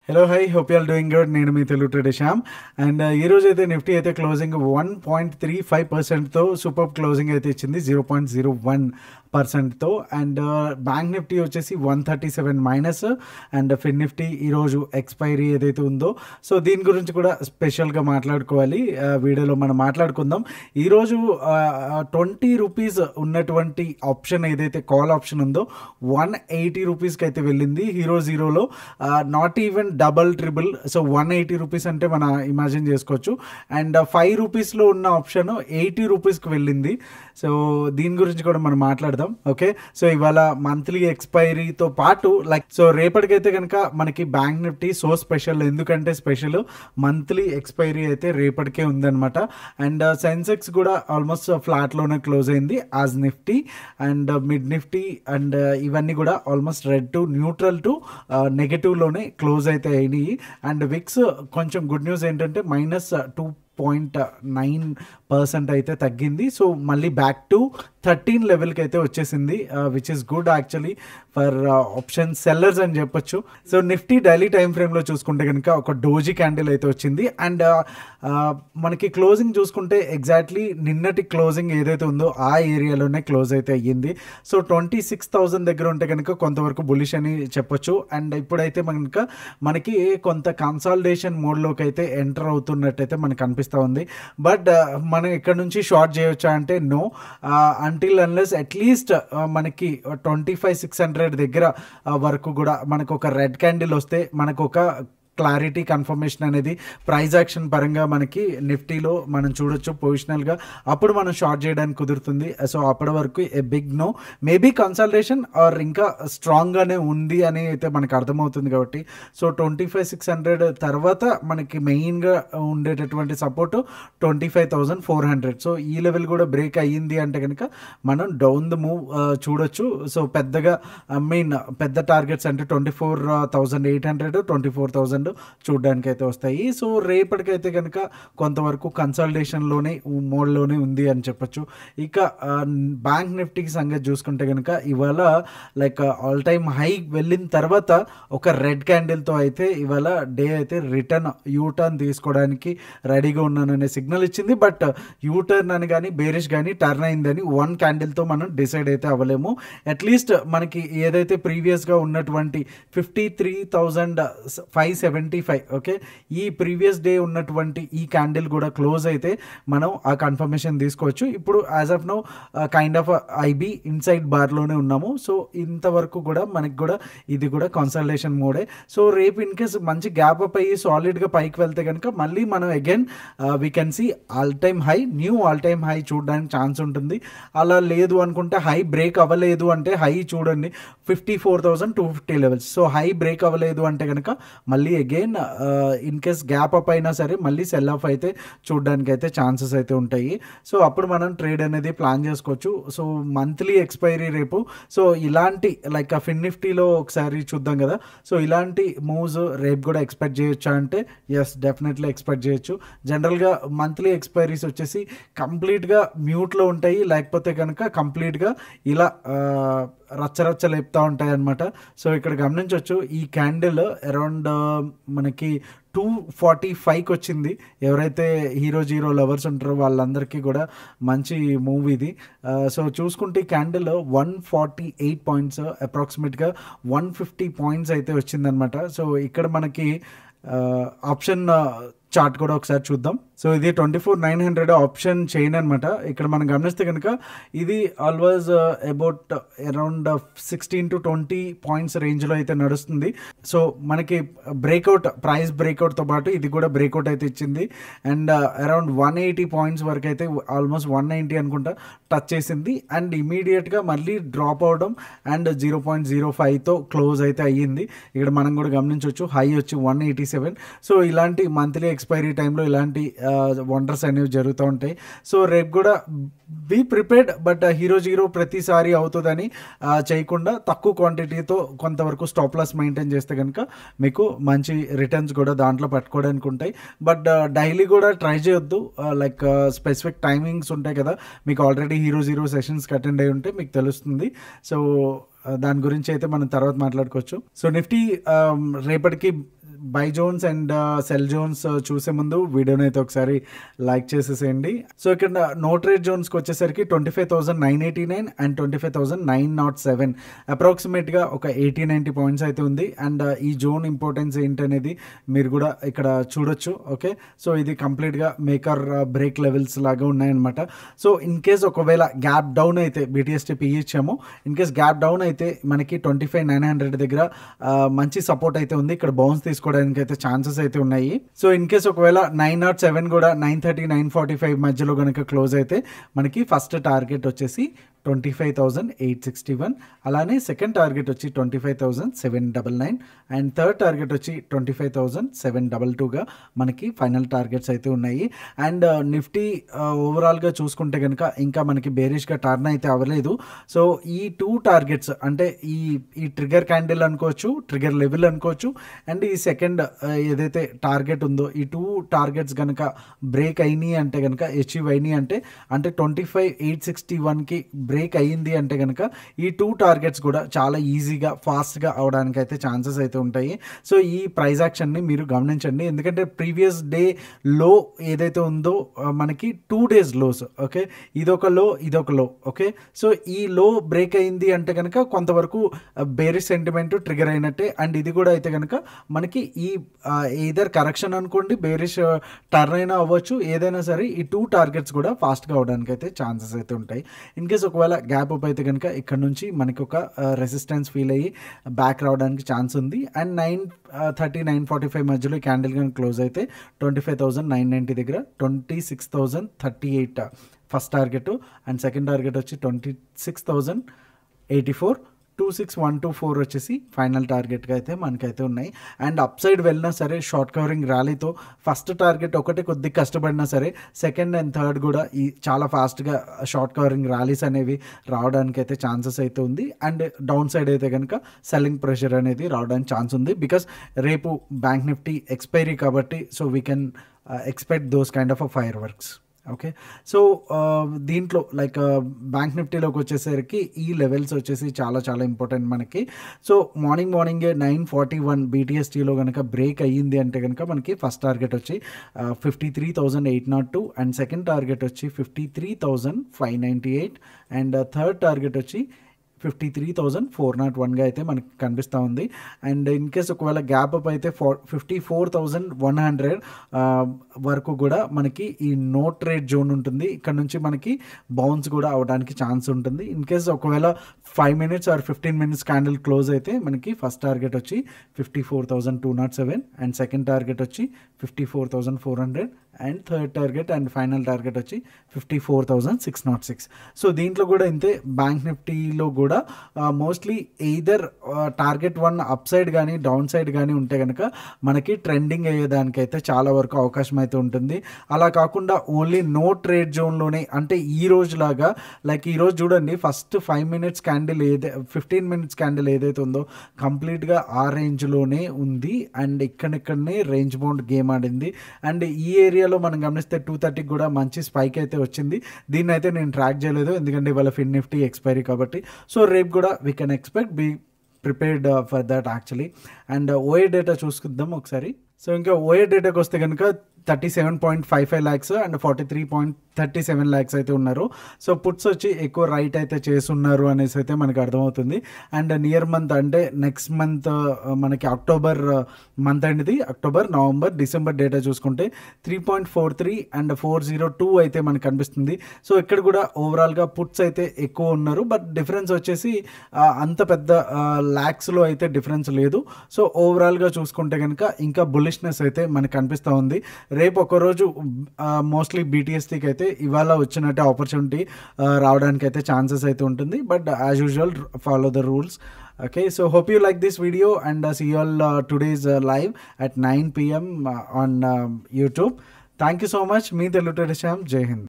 Hello hi hope you all doing good. నేను మీ Telugu trader Shyam. And ఈ రోజు అయితే నిఫ్టీ అయితే క్లోజింగ్ 1.35%తో సూపర్ క్లోజింగ్ అయితే ఇచ్చింది 0.01%తో. అండ్ బ్యాంక్ నిఫ్టీ వచ్చేసి 137 మైనస్. అండ్ ఫిన్ నిఫ్టీ ఈరోజు ఎక్స్పైరీ ఏదైతే ఉందో సో దీని గురించి కూడా స్పెషల్గా మాట్లాడుకోవాలి. వీడియోలో మనం మాట్లాడుకుందాం. ఈరోజు 20 రూపీస్ ఉన్నటువంటి ఆప్షన్ ఏదైతే కాల్ ఆప్షన్ ఉందో 180 రూపీస్కి అయితే వెళ్ళింది. హీరో జీరోలో not even double triple. So 180 rupees అంటే మనం ఇమాజిన్ చేసుకోవచ్చు. అండ్ 5 రూపీస్లో ఉన్న ఆప్షన్ 80 రూపీస్కి వెళ్ళింది. సో దీని గురించి కూడా మనం మాట్లాడదాం. ఓకే, సో ఇవాళ మంత్లీ ఎక్స్పైరీతో పాటు సో రేపటికైతే కనుక మనకి బ్యాంక్ నిఫ్టీ సో స్పెషల్. ఎందుకంటే స్పెషల్ మంత్లీ ఎక్స్పైరీ అయితే రేపటికే ఉందన్నమాట. అండ్ సెన్సెక్స్ కూడా ఆల్మోస్ట్ ఫ్లాట్లోనే క్లోజ్ అయింది as Nifty. And mid Nifty and ఇవన్నీ కూడా almost red to neutral to నెగటివ్లోనే క్లోజ్ అయితే అయినాయి. అండ్ విక్స్ కొంచెం గుడ్ న్యూస్ ఏంటంటే -2.9% అయితే తగ్గింది. సో మళ్ళీ బ్యాక్ టు 13 లెవెల్కి అయితే వచ్చేసింది, which is good actually for option sellers అని చెప్పొచ్చు. సో నిఫ్టీ డైలీ టైం ఫ్రేమ్లో చూసుకుంటే కనుక ఒక డోజీ క్యాండిల్ అయితే వచ్చింది. అండ్ మనకి క్లోజింగ్ చూసుకుంటే ఎగ్జాక్ట్లీ నిన్నటి క్లోజింగ్ ఏదైతే ఉందో ఆ ఏరియాలోనే క్లోజ్ అయితే అయ్యింది. సో 26,000 దగ్గర ఉంటే కనుక కొంతవరకు బులిష్ అని చెప్పొచ్చు. అండ్ ఇప్పుడైతే మనకి కొంత కన్సాలిడేషన్ మోడ్లోకి అయితే ఎంటర్ అవుతున్నట్టయితే మనకు అనిపిస్తూ ఉంది. బట్ మనం ఇక్కడ నుంచి షార్ట్ చేయొచ్చా అంటే నో, అంటిల్ అన్లెస్ అట్లీస్ట్ మనకి 25,600 దగ్గర వరకు కూడా మనకు ఒక రెడ్ క్యాండిల్ వస్తే మనకు ఒక క్లారిటీ కన్ఫర్మేషన్ అనేది ప్రైజ్ యాక్షన్ పరంగా మనకి నిఫ్టీలో మనం చూడొచ్చు పొజిషనల్గా. అప్పుడు మనం షార్ట్ చేయడానికి కుదురుతుంది. సో అప్పటి వరకు a big no, maybe consultation or ఇంకా స్ట్రాంగ్గానే ఉంది అని అయితే మనకు అర్థమవుతుంది. కాబట్టి సో 25,600 తర్వాత మనకి మెయిన్గా ఉండేటటువంటి సపోర్టు 25,400. సో ఈ లెవెల్ కూడా బ్రేక్ అయ్యింది అంటే కనుక మనం డౌన్ ద మూవ్ చూడొచ్చు. సో పెద్దగా పెద్ద టార్గెట్స్ అంటే 24,800 24,000 చూడడానికి అయితే వస్తాయి. సో రేపటికైతే కనుక కొంతవరకు కన్సల్టేషన్లోనే మోడ్లోనే ఉంది అని చెప్పొచ్చు. ఇక బ్యాంక్ నిఫ్టీకి సంగతి చూసుకుంటే కనుక ఇవాళ ఆల్ టైమ్ హై వెళ్ళిన తర్వాత ఒక రెడ్ క్యాండిల్తో అయితే ఇవాళ డే అయితే రిటర్న్ యూటర్న్ తీసుకోవడానికి రెడీగా ఉన్నాననే సిగ్నల్ ఇచ్చింది. బట్ యూటర్న్ అని కానీ బేరిష్ కానీ టర్న్ అయిందని వన్ క్యాండిల్తో మనం డిసైడ్ అయితే అవ్వలేము. అట్లీస్ట్ మనకి ఏదైతే ప్రీవియస్గా ఉన్నటువంటి 53,575 ఓకే, ఈ ప్రీవియస్ డే ఉన్నటువంటి ఈ క్యాండిల్ కూడా క్లోజ్ అయితే మనం ఆ కన్ఫర్మేషన్ తీసుకోవచ్చు. ఇప్పుడు as of now kind of IB inside బార్లోనే ఉన్నాము. సో ఇంతవరకు కూడా మనకి కూడా ఇది కూడా కన్సల్టేషన్ మోడే. సో రేపు ఇన్ కేస్ మంచి గ్యాప్ అప్ అయ్యి సాలిడ్గా పైకి వెళ్తే కనుక మళ్ళీ మనం again we can see all time high, new all time high చూడడానికి ఛాన్స్ ఉంటుంది. అలా లేదు అనుకుంటే హై బ్రేక్ అవ్వలేదు అంటే హై చూడండి 54,250 లెవెల్స్. సో హై బ్రేక్ అవ్వలేదు అంటే కనుక మళ్ళీ again in case gap up అయినా సరే మళ్ళీ సెల్ ఆఫ్ అయితే చూడడానికి అయితే ఛాన్సెస్ అయితే ఉంటాయి. సో అప్పుడు మనం ట్రేడ్ అనేది ప్లాన్ చేసుకోవచ్చు. సో మంత్లీ ఎక్స్పైరీ రేపు. సో ఇలాంటి ఆ ఫిన్ నిఫ్టీలో ఒకసారి చూద్దాం కదా. సో ఇలాంటి మూవ్స్ రేపు కూడా ఎక్స్పెక్ట్ చేయొచ్చా అంటే ఎస్, డెఫినెట్లీ ఎక్స్పెక్ట్ చేయొచ్చు. జనరల్గా మంత్లీ ఎక్స్పైరీస్ వచ్చేసి కంప్లీట్గా మ్యూట్లో ఉంటాయి, లేకపోతే కనుక కంప్లీట్గా ఇలా రచ్చరచ్చ లేపుతూ ఉంటాయి అన్నమాట. సో ఇక్కడ గమనించవచ్చు ఈ క్యాండిల్ అరౌండ్ మనకి 245కి వచ్చింది. ఎవరైతే హీరో లవర్స్ ఉంటారో వాళ్ళందరికీ కూడా మంచి మూవ్ ఇది. సో చూసుకుంటే ఈ క్యాండిల్ 148 పాయింట్స్ అప్రాక్సిమేట్గా 150 పాయింట్స్ అయితే వచ్చిందనమాట. సో ఇక్కడ మనకి ఆప్షన్ చార్ట్ కూడా ఒకసారి చూద్దాం. సో ఇది 24,900 ఆప్షన్ చైన్ అనమాట. ఇక్కడ మనం గమనిస్తే కనుక ఇది always about around 16 to 20 points రేంజ్లో అయితే నడుస్తుంది. సో మనకి బ్రేక్అవుట్, ప్రైస్ బ్రేక్అవుట్తో పాటు ఇది కూడా బ్రేక్అవుట్ అయితే ఇచ్చింది. అండ్ అరౌండ్ 180 పాయింట్స్ వరకు అయితే ఆల్మోస్ట్ 190 అనుకుంటా టచ్ చేసింది. అండ్ ఇమీడియట్గా మళ్ళీ డ్రాప్ అవడం అండ్ 0.05తో క్లోజ్ అయితే అయ్యింది. ఇక్కడ మనం కూడా గమనించవచ్చు హై వచ్చి 187. సో ఇలాంటి మంత్లీ ఎక్స్పైరీ టైంలో ఇలాంటి వండర్స్ అనేవి జరుగుతూ ఉంటాయి. సో రేపు కూడా బీ ప్రిపేర్డ్. బట్ హీరో ప్రతిసారి అవుతుందని చేయకుండా తక్కువ క్వాంటిటీతో కొంతవరకు స్టాప్ లాస్ మెయింటైన్ చేస్తే కనుక మీకు మంచి రిటర్న్స్ కూడా దాంట్లో పట్టుకోవడానికి ఉంటాయి. బట్ డైలీ కూడా ట్రై చేయొద్దు. స్పెసిఫిక్ టైమింగ్స్ ఉంటాయి కదా, మీకు ఆల్రెడీ హీరో సెషన్స్కి అటెండ్ అయి ఉంటే మీకు తెలుస్తుంది. సో దాని గురించి అయితే మనం తర్వాత మాట్లాడుకోవచ్చు. సో నిఫ్టీ రేపటికి buy zones and sell zones చూసే ముందు వీడియోని అయితే ఒకసారి లైక్ చేసేసేయండి. సో ఇక్కడ నో ట్రేడ్ జోన్స్కి వచ్చేసరికి 25,989 అండ్ 25,907 అప్రాక్సిమేట్గా ఒక 80-90 పాయింట్స్ అయితే ఉంది. అండ్ ఈ జోన్ ఇంపార్టెన్స్ ఏంటనేది మీరు కూడా ఇక్కడ చూడొచ్చు. ఓకే, సో ఇది కంప్లీట్గా మేకర్ బ్రేక్ లెవెల్స్ లాగా ఉన్నాయన్నమాట. సో ఇన్ కేస్ ఒకవేళ గ్యాప్ డౌన్ అయితే BTST PE ఇచ్చాము, ఇన్ కేస్ గ్యాప్ డౌన్ అయితే మనకి 25,900 దగ్గర మంచి సపోర్ట్ అయితే ఉంది. ఇక్కడ బౌన్స్ తీసుకోవడానికి అయితే ఛాన్సెస్ అయితే ఉన్నాయి. సో ఇన్ కేస్ ఒకవేళ 907 కూడా 930, 945 మధ్యలో కనుక క్లోజ్ అయితే మనకి ఫస్ట్ టార్గెట్ వచ్చేసి 25,861, అలానే సెకండ్ టార్గెట్ వచ్చి 25,799 అండ్ థర్డ్ టార్గెట్ వచ్చి 25,722గా మనకి ఫైనల్ టార్గెట్స్ అయితే ఉన్నాయి. అండ్ నిఫ్టీ ఓవరాల్గా చూసుకుంటే కనుక ఇంకా మనకి బేరిష్గా టర్న్ అయితే అవ్వలేదు. సో ఈ 2 టార్గెట్స్ అంటే ఈ ట్రిగర్ క్యాండిల్ అనుకోవచ్చు, ట్రిగర్ లెవెల్ అనుకోవచ్చు, అండ్ ఈ సెకండ్ ఏదైతే టార్గెట్ ఉందో ఈ 2 టార్గెట్స్ కనుక బ్రేక్ అయినాయి అంటే కనుక అచీవ్ అయినాయి అంటే 25,861కి బ్రేక్ అయ్యింది అంటే కనుక ఈ 2 టార్గెట్స్ కూడా చాలా ఈజీగా ఫాస్ట్గా అవడానికి అయితే ఛాన్సెస్ అయితే ఉంటాయి. సో ఈ ప్రైజ్ యాక్షన్ని మీరు గమనించండి, ఎందుకంటే ప్రీవియస్ డే లో ఏదైతే ఉందో మనకి 2 డేస్ లోస్. ఓకే, ఇదొక లో, ఇదొక లో. ఓకే, సో ఈ లో బ్రేక్ అయింది అంటే కనుక కొంతవరకు బేరిష్ సెంటిమెంట్ ట్రిగర్ అయినట్టే. అండ్ ఇది కూడా అయితే కనుక మనకి ఈ ఎయిదర్ కరెక్షన్ అనుకోండి, బేరిష్ టర్న్ అయినా అవ్వచ్చు, ఏదైనా సరే ఈ 2 టార్గెట్స్ కూడా ఫాస్ట్గా అవడానికి అయితే ఛాన్సెస్ అయితే ఉంటాయి. ఇన్ కేస్ ఒకవేళ గ్యాప్ అప్ అయితే కనుక ఇక్కడ నుంచి మనకి ఒక రెసిస్టెన్స్ ఫీల్ అయ్యి బ్యాక్ రావడానికి ఛాన్స్ ఉంది. అండ్ 930, 945 మధ్యలో క్యాండిల్ కానీ క్లోజ్ అయితే 25,990 దగ్గర 26,038 first target and second target వచ్చి 26,084, 26,124 వచ్చేసి ఫైనల్ టార్గెట్గా అయితే మనకైతే ఉన్నాయి. అండ్ అప్ సైడ్ వెళ్ళినా సరే షార్ట్ కవరింగ్ ర్యాలీతో ఫస్ట్ టార్గెట్ ఒకటి కొద్దిగా కష్టపడినా సరే సెకండ్ అండ్ థర్డ్ కూడా ఈ చాలా ఫాస్ట్గా షార్ట్ కవరింగ్ ర్యాలీస్ అనేవి రావడానికి అయితే ఛాన్సెస్ అయితే ఉంది. అండ్ డౌన్ సైడ్ అయితే కనుక సెల్లింగ్ ప్రెషర్ అనేది రావడానికి ఛాన్స్ ఉంది. బికాస్ రేపు బ్యాంక్ నిఫ్టీ ఎక్స్పైరీ కాబట్టి so we can expect those kind of fire works. Okay, so దీంట్లో లైక్ బ్యాంక్ నిఫ్టీలోకి వచ్చేసరికి ఈ లెవెల్స్ వచ్చేసి చాలా చాలా ఇంపార్టెంట్ మనకి. సో మార్నింగే 941 BTSTలో కనుక బ్రేక్ అయ్యింది అంటే కనుక మనకి ఫస్ట్ టార్గెట్ వచ్చి 53,802 అండ్ సెకండ్ టార్గెట్ వచ్చి 53,598 అండ్ థర్డ్ టార్గెట్ వచ్చి 53,401గా అయితే మనకి కనిపిస్తూ ఉంది. అండ్ ఇన్ కేస్ ఒకవేళ గ్యాప్ అప్ అయితే 54,100 వరకు కూడా మనకి ఈ నో ట్రేడ్ జోన్ ఉంటుంది. ఇక్కడ నుంచి మనకి బౌన్స్ కూడా అవడానికి ఛాన్స్ ఉంటుంది. ఇన్ కేస్ ఒకవేళ 5 minutes or 15 minutes candle close అయితే మనకి ఫస్ట్ టార్గెట్ వచ్చి 54,207 అండ్ సెకండ్ టార్గెట్ వచ్చి 54,400 and third target and final target వచ్చి 54,606. సో దీంట్లో కూడా ఇంతే. బ్యాంక్ నిఫ్టీలో కూడా mostly either target 1 up side కానీ డౌన్ సైడ్ కానీ ఉంటే కనుక మనకి ట్రెండింగ్ అయ్యేదానికైతే చాలా వరకు అవకాశం అయితే ఉంటుంది. అలా కాకుండా ఓన్లీ నో ట్రేడ్ జోన్లోనే అంటే ఈ రోజు లాగా లైక్ ఈరోజు చూడండి first 5 minutes candle 15 minutes candle ఏదైతే ఉందో కంప్లీట్గా ఆ రేంజ్లోనే ఉంది. అండ్ ఇక్కడనే రేంజ్ బౌండ్ గేమ్ ఆడింది. అండ్ ఈ ఏరియాలో మనం గమనిస్తే 230 కూడా మంచి స్పైక్ అయితే వచ్చింది. దీన్ని అయితే నేను ట్రాక్ చేయలేదు ఎందుకంటే ఇవాళ ఫిన్ నిఫ్టీ ఎక్స్పైరీ కాబట్టి. సో రేపు కూడా we can expect, be prepared for that actually. And ఓఏ డేటా చూసుకుందాం ఒకసారి. సో ఇంకా ఓఏ డేటాకి వస్తే కనుక 37.55 lakhs అండ్ 43.37 lakhs అయితే ఉన్నారు. సో పుట్స్ వచ్చి ఎక్కువ రైట్ అయితే చేస్తున్నారు అనేసి అయితే మనకు అర్థమవుతుంది. అండ్ నియర్ మంత్ అంటే నెక్స్ట్ మంత్ మనకి అక్టోబర్ మంత్ అనేది అక్టోబర్, నవంబర్, డిసెంబర్ డేటా చూసుకుంటే 3.43 అండ్ 402 అయితే మనకు కనిపిస్తుంది. సో ఇక్కడ కూడా ఓవరాల్గా పుట్స్ అయితే ఎక్కువ ఉన్నారు. బట్ డిఫరెన్స్ వచ్చేసి అంత పెద్ద ల్యాక్స్లో అయితే డిఫరెన్స్ లేదు. సో ఓవరాల్గా చూసుకుంటే కనుక ఇంకా బులిష్నెస్ అయితే మనకు కనిపిస్తూ ఉంది. రేపు ఒకరోజు మోస్ట్లీ BTSTకి అయితే ఇవాళ వచ్చినట్టే ఆపర్చునిటీ రావడానికి అయితే ఛాన్సెస్ అయితే ఉంటుంది. But as usual follow the rules. Okay, so hope you like this video and see you all today's live at 9 PM on YouTube. Thank you so much. Me Telugu Traders Shyam. Jai Hind.